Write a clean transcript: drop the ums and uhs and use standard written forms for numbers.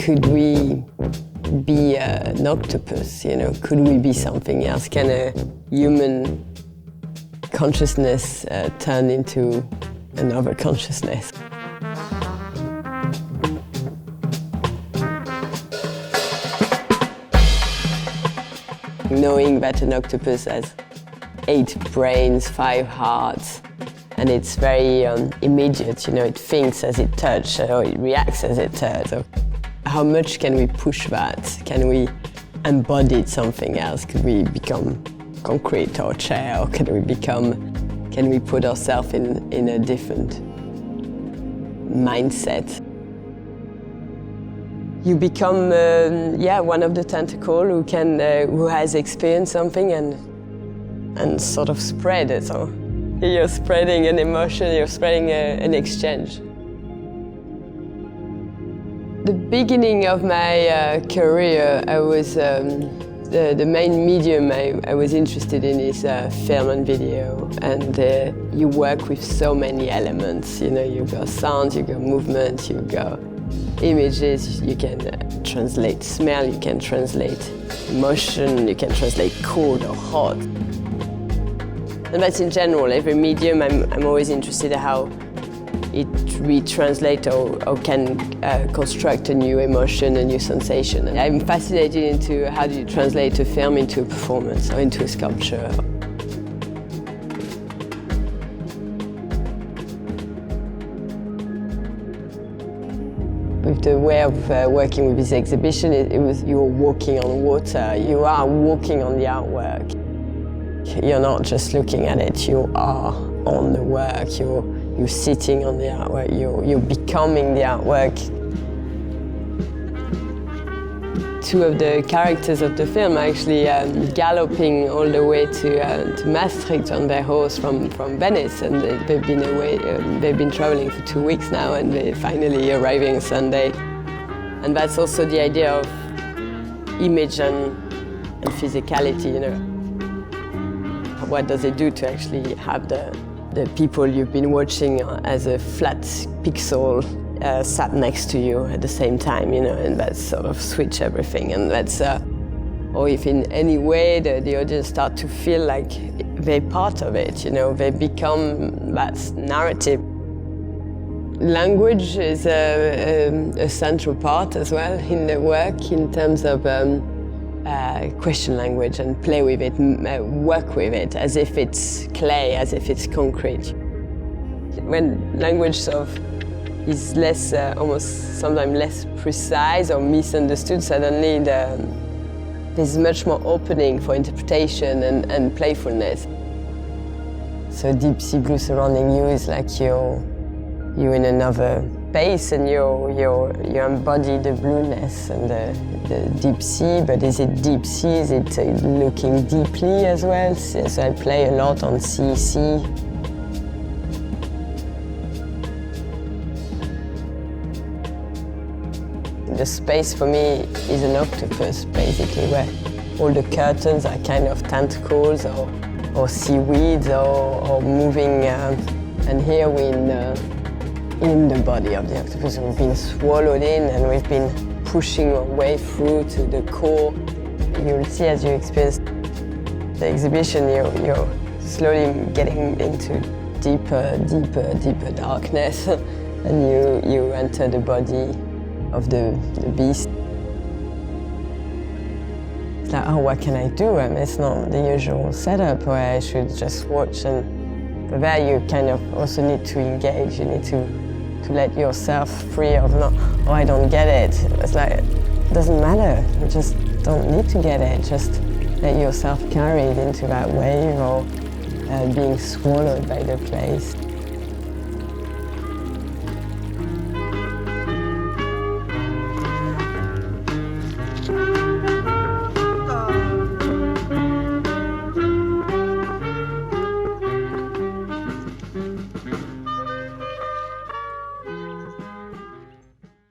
could we be an octopus, you know? Could we be something else? Can a human consciousness turn into another consciousness? Knowing that an octopus has 8 brains, 5 hearts, and it's very immediate, you know, it thinks as it touches, or it reacts as it touches. So how much can we push that? Can we embody something else? Could we become concrete or chair, or can we put ourselves in a different mindset? You become, one of the tentacle who has experienced something and sort of spread it. So you're spreading an emotion, you're spreading an exchange. The beginning of my career, I was the main medium I was interested in is film and video, and you work with so many elements. You know, you've got sounds, you've got movement, you've got images, you can translate smell, you can translate emotion, you can translate cold or hot. And that's in general, every medium I'm always interested in how it retranslates or can construct a new emotion, a new sensation. And I'm fascinated into how do you translate a film into a performance or into a sculpture. With the way of working with this exhibition, it was you're walking on water, you are walking on the artwork. You're not just looking at it, you are on the work, you're sitting on the artwork, you're becoming the artwork. 2 of the characters of the film are actually galloping all the way to Maastricht on their horse from Venice, and they've been away. They've been traveling for 2 weeks now, and they're finally arriving Sunday. And that's also the idea of image and physicality. You know, what does it do to actually have the people you've been watching as a flat pixel sat next to you at the same time, you know, and that's sort of switch everything. And that's, or if in any way the audience start to feel like they're part of it, you know, they become that narrative. Language is a central part as well in the work in terms of question language and play with it, work with it as if it's clay, as if it's concrete. When language sort of is less, almost sometimes less precise or misunderstood, suddenly there's much more opening for interpretation and playfulness. So deep sea blue surrounding you is like you're in another space and you embody the blueness and the deep sea, but is it deep sea? Is it looking deeply as well? So I play a lot on sea. The space for me is an octopus, basically, where all the curtains are kind of tentacles or seaweeds or moving. And here we're in the body of the octopus. We've been swallowed in and we've been pushing our way through to the core. You'll see as you experience the exhibition, you're slowly getting into deeper darkness, and you enter the body of the beast. It's like, oh, what can I do? I mean, it's not the usual setup where I should just watch, but there you kind of also need to engage. You need to let yourself free of not, oh, I don't get it. It's like, it doesn't matter. You just don't need to get it. Just let yourself carried into that wave or being swallowed by the place.